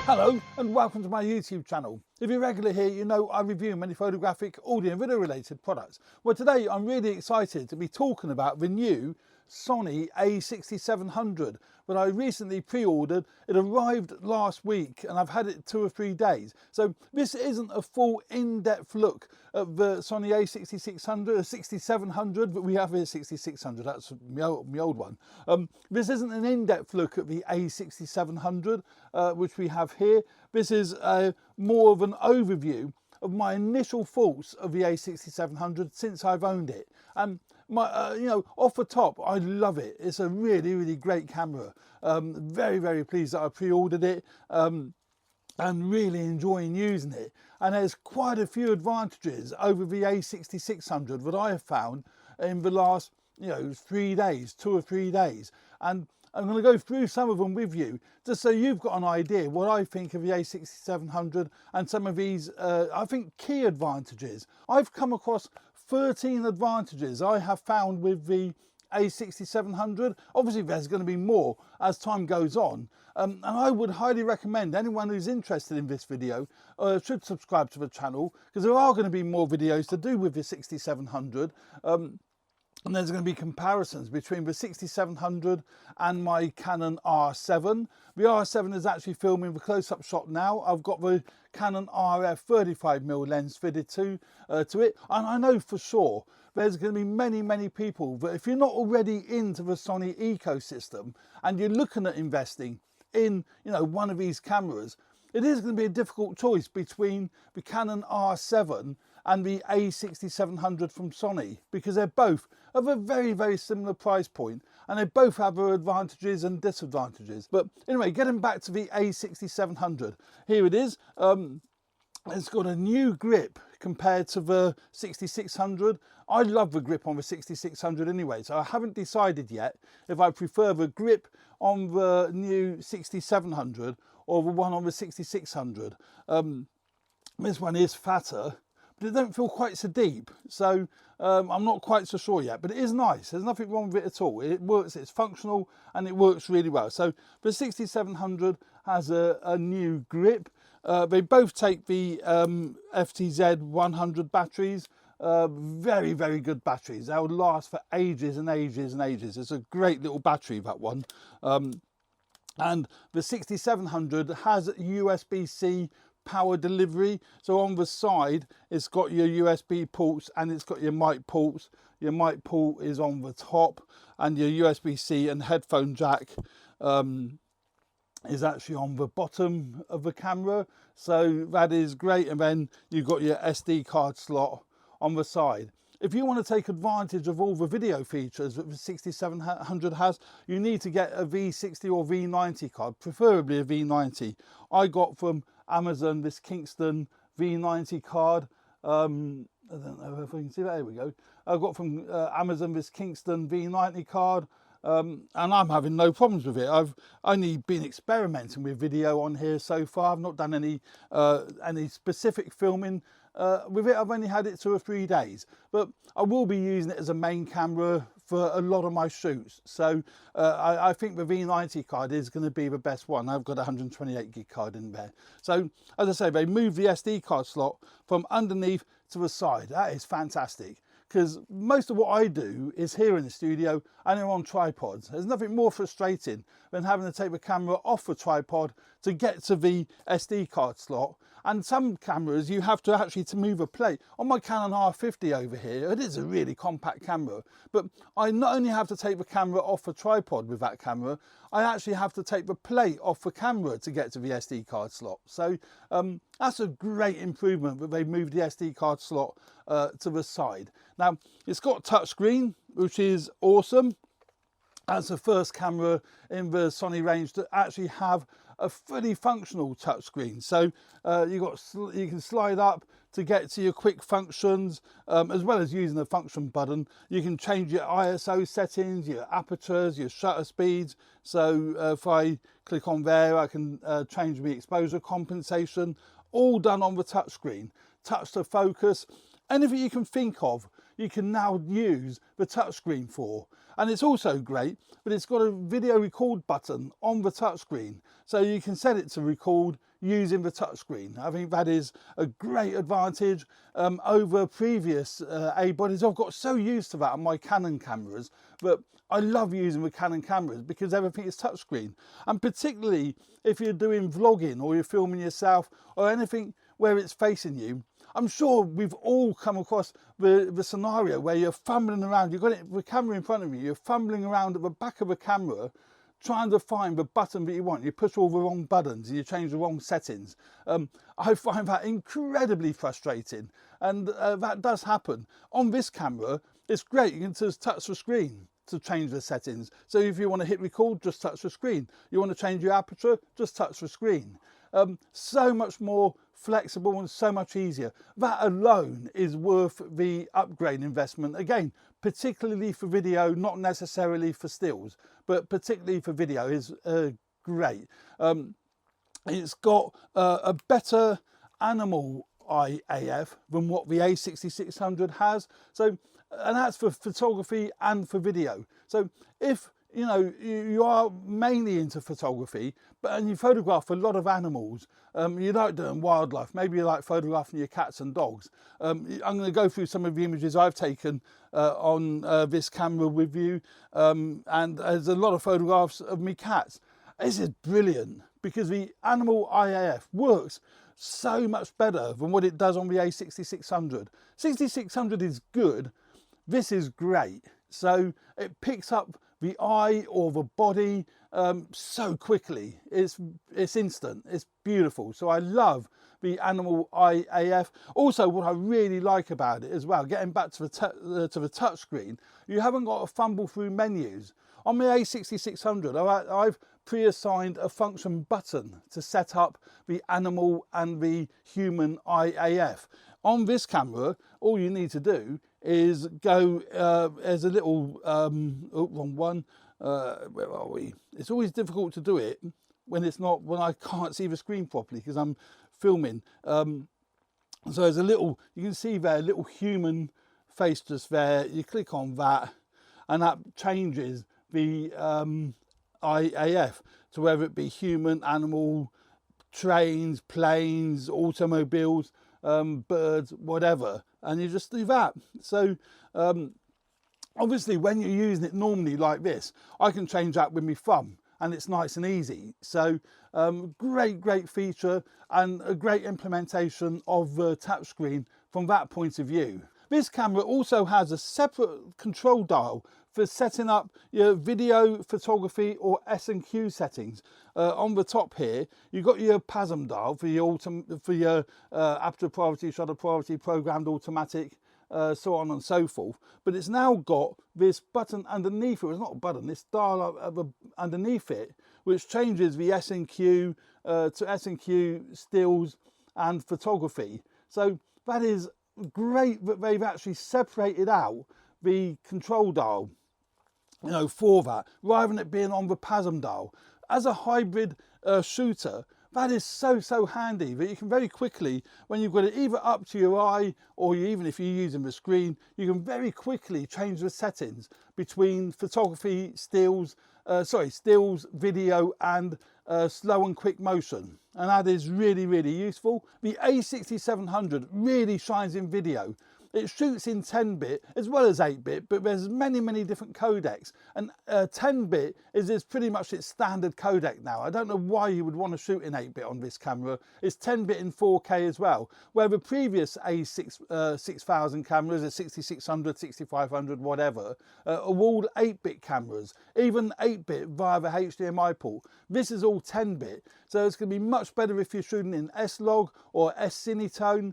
Hello and welcome to my YouTube channel. If you're regular here, you know I review many photographic, audio and video related products. Well, today I'm really excited to be talking about the new Sony a6700 that I recently pre-ordered. It arrived last week and I've had it 2 or 3 days. So this isn't a full in-depth look at the Sony a6600, a 6700, but we have here 6600, that's my old one. This isn't an in-depth look at the a6700, which we have here. This is more of an overview of my initial thoughts of the a6700 since I've owned it. And off the top, I love it. It's a really great camera. Very pleased that I pre-ordered it and really enjoying using it. And there's quite a few advantages over the a6600 that I have found in the last 3 days, 2 or 3 days. And I'm going to go through some of them with you, just so you've got an idea what I think of the a6700 and some of these, I think, key advantages. I've come across 13 advantages I have found with the a6700. Obviously there's going to be more as time goes on, and I would highly recommend anyone who's interested in this video should subscribe to the channel, because there are going to be more videos to do with the 6700. And there's going to be comparisons between the 6700 and my Canon R7. The R7 is actually filming the close-up shot now. I've got the Canon RF 35mm lens fitted to it. And I know for sure there's going to be many people that, if you're not already into the Sony ecosystem and you're looking at investing in one of these cameras, it is going to be a difficult choice between the Canon R7 and the a6700 from Sony, because they're both of a very similar price point and they both have their advantages and disadvantages. But anyway, getting back to the a6700, here it is. It's got a new grip compared to the 6600. I love the grip on the 6600 anyway, so I haven't decided yet if I prefer the grip on the new 6700 or the one on the 6600. This one is fatter, but it don't feel quite so deep, so I'm not quite so sure yet, but it is nice. There's nothing wrong with it at all. It works, it's functional, and it works really well. So the 6700 has a new grip. They both take the FTZ 100 batteries. Very good batteries. They'll last for ages and ages. It's a great little battery, that one. And the 6700 has USB-C power delivery. So on the side it's got your USB ports and it's got your mic ports. Your mic port is on the top, and your USB-C and headphone jack is actually on the bottom of the camera, so that is great. And then you've got your SD card slot on the side. If you want to take advantage of all the video features that the 6700 has, you need to get a V60 or V90 card, preferably a V90. I got from Amazon this Kingston V90 card. I don't know if I can see that. There we go. I got from Amazon this Kingston V90 card. And I'm having no problems with it. I've only been experimenting with video on here so far. I've not done any specific filming with it. I've only had it 2 or 3 days, but I will be using it as a main camera for a lot of my shoots. So I think the V90 card is going to be the best one. I've got a 128 gig card in there. So as I say, they moved the SD card slot from underneath to the side. That is fantastic, because most of what I do is here in the studio and they're on tripods. There's nothing more frustrating than having to take the camera off the tripod to get to the SD card slot. And some cameras you have to actually move a plate. On my Canon R50 over here, it is a really compact camera, but I not only have to take the camera off the tripod with that camera, I actually have to take the plate off the camera to get to the SD card slot. So that's a great improvement that they've moved the SD card slot to the side. Now it's got touchscreen, which is awesome. That's the first camera in the Sony range to actually have a fully functional touchscreen. So you can slide up to get to your quick functions, as well as using the function button. You can change your ISO settings, your apertures, your shutter speeds. So if I click on there, I can change my exposure compensation, all done on the touchscreen. Touch to focus, anything you can think of, you can now use the touchscreen for. And it's also great, but it's got a video record button on the touchscreen. So you can set it to record, using the touchscreen. I think that is a great advantage over previous A bodies. I've got so used to that on my Canon cameras, but I love using the Canon cameras because everything is touchscreen. And particularly if you're doing vlogging or you're filming yourself or anything where it's facing you, I'm sure we've all come across the scenario where you're fumbling around, you've got the camera in front of you, you're fumbling around at the back of the camera trying to find the button that you want. You push all the wrong buttons and you change the wrong settings. I find that incredibly frustrating, and that does happen. On this camera, it's great, you can just touch the screen to change the settings. So if you want to hit record, just touch the screen. You want to change your aperture, just touch the screen. So much more flexible and so much easier. That alone is worth the upgrade investment. Again, particularly for video, not necessarily for stills, but particularly for video is great. It's got a better animal IAF than what the a6600 has. So, and that's for photography and for video. So if you know you are mainly into photography, and you photograph a lot of animals, you like doing wildlife, maybe you like photographing your cats and dogs. I'm going to go through some of the images I've taken on this camera with you, and there's a lot of photographs of me cats. This is brilliant because the animal IAF works so much better than what it does on the a6600. 6600 is good, this is great. So it picks up the eye or the body so quickly. It's instant, it's beautiful. So I love the animal IAF. Also, what I really like about it as well, getting back to the touch screen, you haven't got to fumble through menus. On the a6600, I've pre-assigned a function button to set up the animal and the human IAF. On this camera, all you need to do is go, there's a little, oh, wrong one, where are we? It's always difficult to do it when I can't see the screen properly because I'm filming. So there's a little, you can see there, a little human face just there. You click on that and that changes the IAF to whether it be human, animal, trains, planes, automobiles, birds, whatever, and you just do that. So obviously when you're using it normally like this, I can change that with my thumb and it's nice and easy. So great feature and a great implementation of the touchscreen from that point of view. This camera also has a separate control dial for setting up your video, photography or S&Q settings. On the top here, you've got your PASM dial for your aperture priority, shutter priority, programmed automatic, so on and so forth. But it's now got this button underneath it. It's not a button, this dial underneath it, which changes the S&Q to S&Q stills and photography. So that is great that they've actually separated out the control dial, you know, for that, rather than it being on the PASM dial. As a hybrid shooter, that is so handy that you can very quickly, when you've got it either up to your eye or even if you're using the screen, you can very quickly change the settings between photography, stills, video and slow and quick motion. And that is really useful. The a6700 really shines in video. It shoots in 10-bit as well as 8-bit, but there's many different codecs, and 10-bit is pretty much its standard codec now. I don't know why you would want to shoot in 8-bit on this camera. It's 10-bit in 4K as well, where the previous a6000 cameras, a 6600, 6500, whatever, are all 8-bit cameras, even 8-bit via the HDMI port. This is all 10-bit, so it's going to be much better if you're shooting in S-Log or S-Cinetone,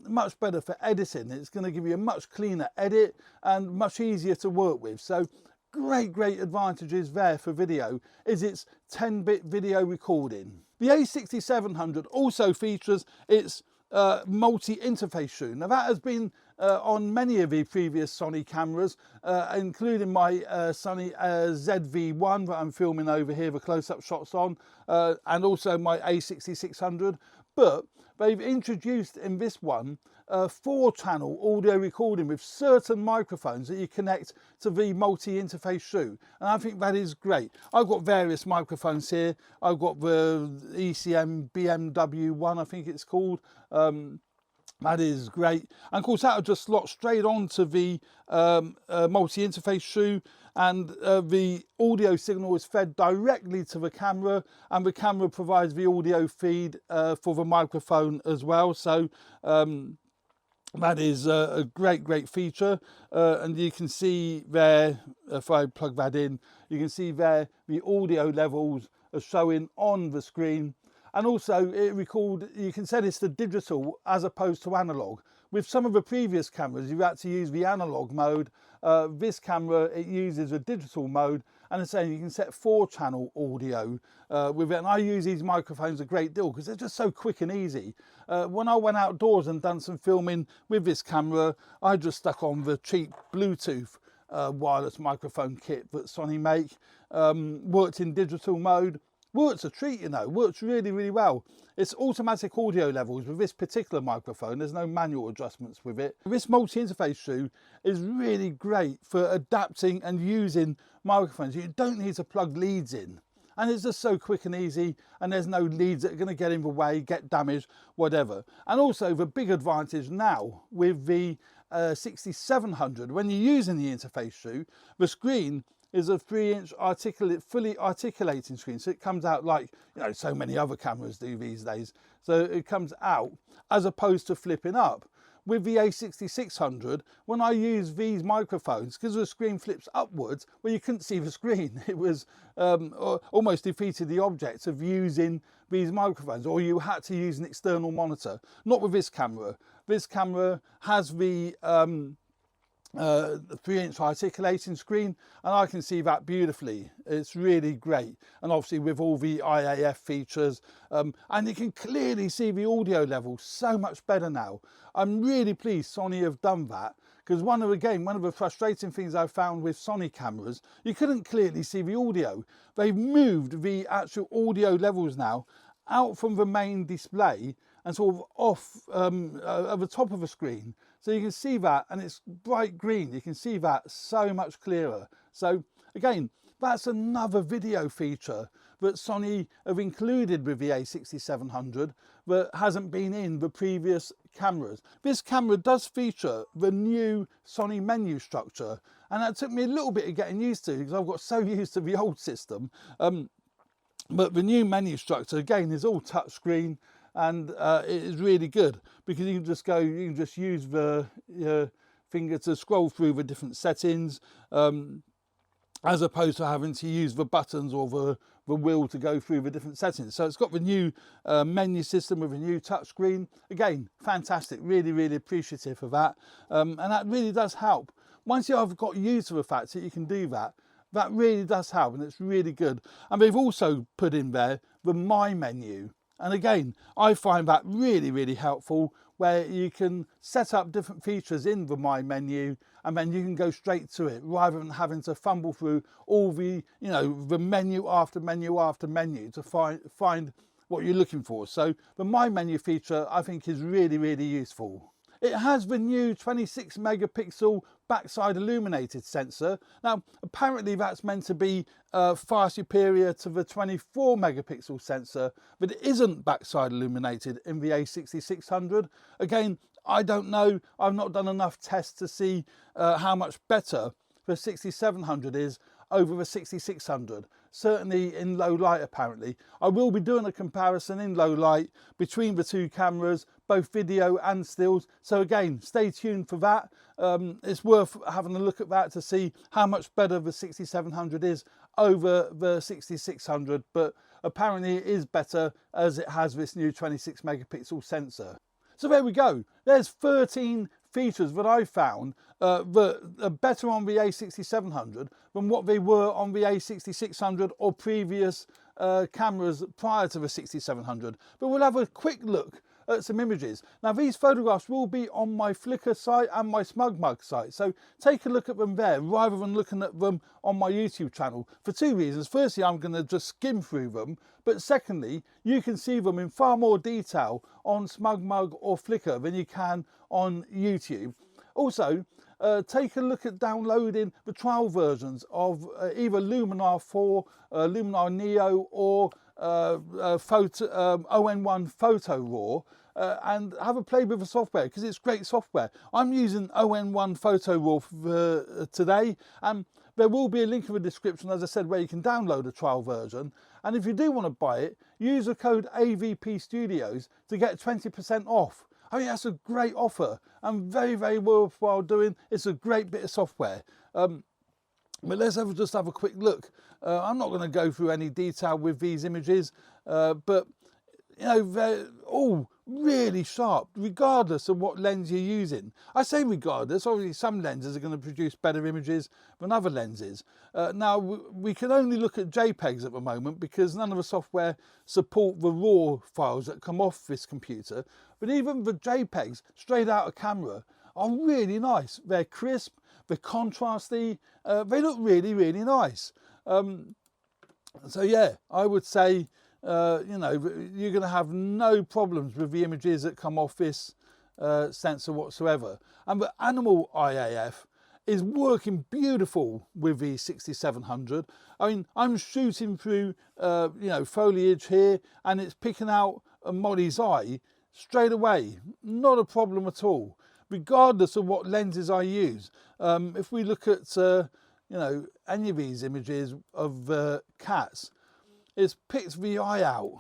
much better for editing. It's going to give you a much cleaner edit and much easier to work with. So great advantages there for video is its 10-bit video recording. The a6700 also features its multi-interface shoe. Now that has been on many of the previous Sony cameras, including my Sony ZV-1 that I'm filming over here, the close-up shots on, and also my a6600. but they've introduced in this one 4-channel audio recording with certain microphones that you connect to the multi-interface shoe, and I think that is great. I've got various microphones here. I've got the ECM BMW one, I think it's called. That is great, and of course that'll just slot straight onto the multi-interface shoe, and the audio signal is fed directly to the camera, and the camera provides the audio feed for the microphone as well. So that is a great feature, and you can see there, if I plug that in, you can see there the audio levels are showing on the screen. And also you can set this to digital as opposed to analog. With some of the previous cameras, you had to use the analog mode. This camera, it uses a digital mode, and it's saying you can set 4-channel audio with it. And I use these microphones a great deal because they're just so quick and easy. When I went outdoors and done some filming with this camera, I just stuck on the cheap Bluetooth wireless microphone kit that Sony make. Worked in digital mode. Works a treat, you know, works really well. It's automatic audio levels with this particular microphone. There's no manual adjustments with it. This multi-interface shoe is really great for adapting and using microphones. You don't need to plug leads in, and it's just so quick and easy, and there's no leads that are going to get in the way, get damaged, whatever. And also the big advantage now with the 6700, when you're using the interface shoe, the screen is a 3-inch fully articulating screen, so it comes out like, you know, so many other cameras do these days. So it comes out as opposed to flipping up. With the a6600, when I use these microphones, because the screen flips upwards, well, you couldn't see the screen. It was almost defeated the object of using these microphones, or you had to use an external monitor. Not with this camera. This camera has the 3-inch articulating screen, and I can see that beautifully. It's really great, and obviously with all the IAF features, and you can clearly see the audio level so much better now. I'm really pleased Sony have done that, because one of the frustrating things I found with Sony cameras, you couldn't clearly see the audio. They've moved the actual audio levels now out from the main display and sort of off at the top of the screen. So you can see that, and it's bright green. You can see that so much clearer. So again, that's another video feature that Sony have included with the a6700 that hasn't been in the previous cameras. This camera does feature the new Sony menu structure, and that took me a little bit of getting used to because I've got so used to the old system. But the new menu structure, again, is all touchscreen, and it is really good because you can just use the finger to scroll through the different settings, as opposed to having to use the buttons or the wheel to go through the different settings. So it's got the new menu system with a new touchscreen. Again, fantastic, really appreciative of that, and that really does help. Once you've got used to the fact that you can do that, that really does help, and it's really good. And they've also put in there the My menu. And again, I find that really helpful, where you can set up different features in the My menu, and then you can go straight to it rather than having to fumble through all the, the menu after menu after menu to find what you're looking for. So the My menu feature, I think, is really useful. It has the new 26 megapixel backside illuminated sensor. Now, apparently that's meant to be far superior to the 24 megapixel sensor, but it isn't backside illuminated in the a6600. Again, I don't know. I've not done enough tests to see how much better the 6700 is over the 6600. Certainly in low light, apparently. I will be doing a comparison in low light between the two cameras, both video and stills. So again, stay tuned for that. It's worth having a look at that to see how much better the 6700 is over the 6600. But apparently it is better as it has this new 26 megapixel sensor. So there we go. There's 13 features that I found that are better on the a6700 than what they were on the a6600 or previous cameras prior to the 6700. But we'll have a quick look at some images. Now these photographs will be on my Flickr site and my SmugMug site, so take a look at them there rather than looking at them on my YouTube channel for two reasons. Firstly, I'm going to just skim through them, but secondly, you can see them in far more detail on SmugMug or Flickr than you can on YouTube. Also, take a look at downloading the trial versions of either Luminar 4, Luminar Neo, or ON1 Photo Raw, and have a play with the software because it's great software. I'm using ON1 Photo Raw for, today, and there will be a link in the description, as I said, where you can download a trial version. And if you do want to buy it, use the code AVP Studios to get 20% off. I mean, that's a great offer and very, very worthwhile doing. It's a great bit of software. But let's just have a quick look. I'm not going to go through any detail with these images, but you know, they're all really sharp, regardless of what lens you're using. I say regardless, obviously some lenses are going to produce better images than other lenses. Now, we can only look at JPEGs at the moment because none of the software support the RAW files that come off this computer. But even the JPEGs straight out of camera are really nice. They're crisp, they're contrasty, they look really, really nice. So yeah, I would say, you know, you're going to have no problems with the images that come off this sensor whatsoever. And the animal IAF is working beautiful with the 6700. I mean, I'm shooting through, you know, foliage here, and it's picking out a Molly's eye straight away. Not a problem at all, regardless of what lenses I use. If we look at, you know, any of these images of cats, it's picked the eye out.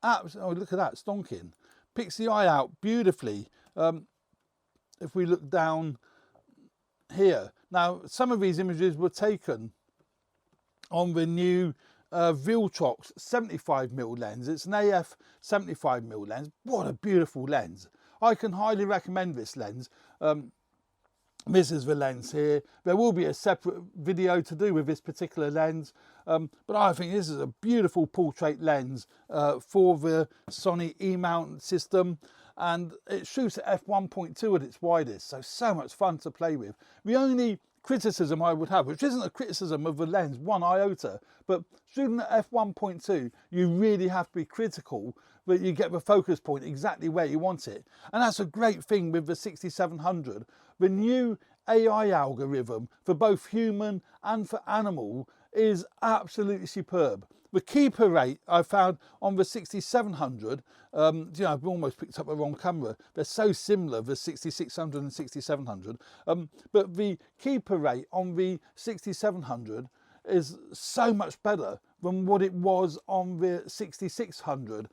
Oh, look at that, stonking. Picks the eye out beautifully. If we look down here. Now, some of these images were taken on the new Viltrox 75mm lens. It's an AF 75mm lens. What a beautiful lens. I can highly recommend this lens. This is the lens here. There will be a separate video to do with this particular lens, but I think this is a beautiful portrait lens for the Sony E-mount system, and it shoots at f1.2 at its widest, so much fun to play with. The only criticism I would have, which isn't a criticism of the lens one iota, but shooting at f1.2, you really have to be critical that you get the focus point exactly where you want it. And that's a great thing with the 6700. The new AI algorithm for both human and for animal is absolutely superb. The keeper rate I found on the 6700, you know, I've almost picked up the wrong camera. They're so similar, the 6600 and 6700. But the keeper rate on the 6700 is so much better than what it was on the 6600.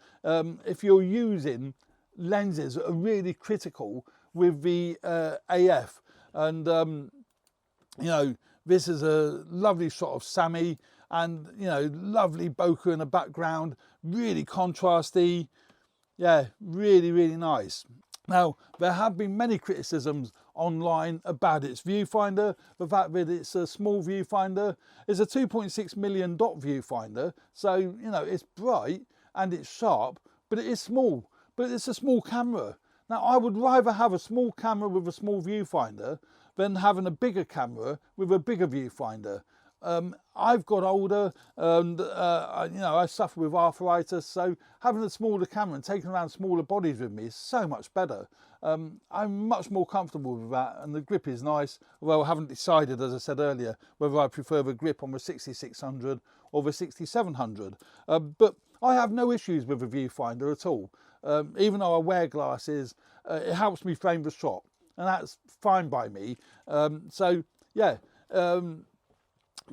If you're using lenses that are really critical with the AF, and you know, this is a lovely shot of Sammy, and you know, lovely bokeh in the background, really contrasty. Yeah, really, really nice. Now, there have been many criticisms online about its viewfinder. The fact that it's a small viewfinder. It's a 2.6 million dot viewfinder, so you know, it's bright and it's sharp, but it is small. But it's a small camera. Now, I would rather have a small camera with a small viewfinder than having a bigger camera with a bigger viewfinder. I've got older, and you know, I suffer with arthritis, so having a smaller camera and taking around smaller bodies with me is so much better. I'm much more comfortable with that, and the grip is nice, although I haven't decided, as I said earlier, whether I prefer the grip on the 6600 or the 6700. But I have no issues with the viewfinder at all. Even though I wear glasses, it helps me frame the shot, and that's fine by me. So yeah,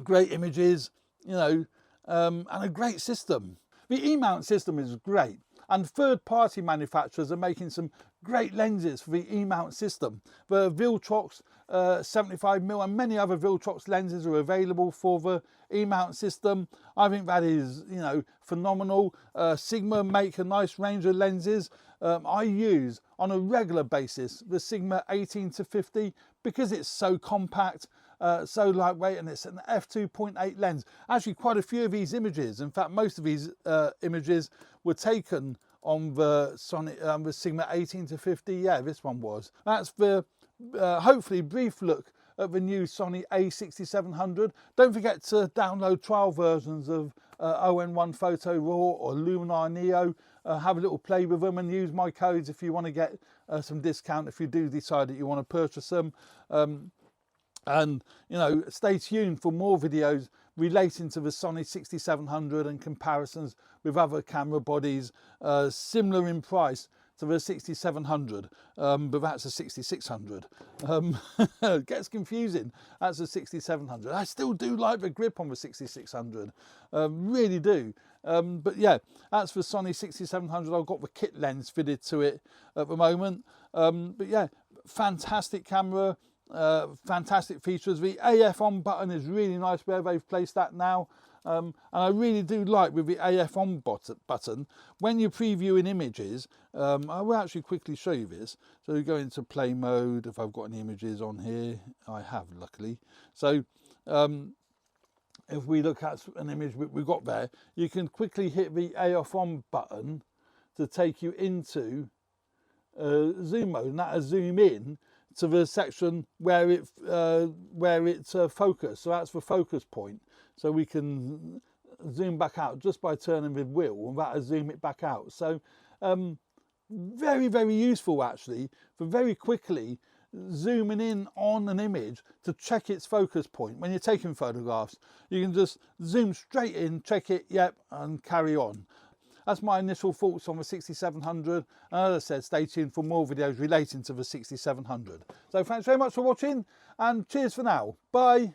great images, you know, and a great system. The E-mount system is great, and third-party manufacturers are making some great lenses for the E-mount system. The Viltrox 75mm and many other Viltrox lenses are available for the E-mount system. I think that is, you know, phenomenal. Sigma make a nice range of lenses. I use on a regular basis the Sigma 18-50 because it's so compact, so lightweight, and it's an f2.8 lens. Actually, quite a few of these images, in fact most of these images were taken on the Sony the Sigma 18 to 50. Yeah, this one was. That's the hopefully brief look at the new Sony a6700. Don't forget to download trial versions of ON1 Photo Raw or Luminar Neo. Have a little play with them and use my codes if you want to get some discount if you do decide that you want to purchase them. And you know, stay tuned for more videos relating to the Sony 6700 and comparisons with other camera bodies similar in price to the 6700, but that's a 6600. It gets confusing. That's a 6700. I still do like the grip on the 6600, really do. But yeah, that's the Sony 6700. I've got the kit lens fitted to it at the moment. But yeah, fantastic camera. Fantastic features. The AF on button is really nice where they've placed that now, and I really do like with the AF on button when you're previewing images. I will actually quickly show you this. So you go into play mode. If I've got any images on here, I have, luckily. So if we look at an image we've got there, you can quickly hit the AF on button to take you into zoom mode, and that'll zoom in to the section where it's focused. So that's the focus point. So we can zoom back out just by turning the wheel, and that'll zoom it back out. So very, very useful actually for very quickly zooming in on an image to check its focus point. When you're taking photographs, you can just zoom straight in, check it, yep, and carry on. That's my initial thoughts on the 6700. And as I said, stay tuned for more videos relating to the 6700. So thanks very much for watching, and cheers for now. Bye.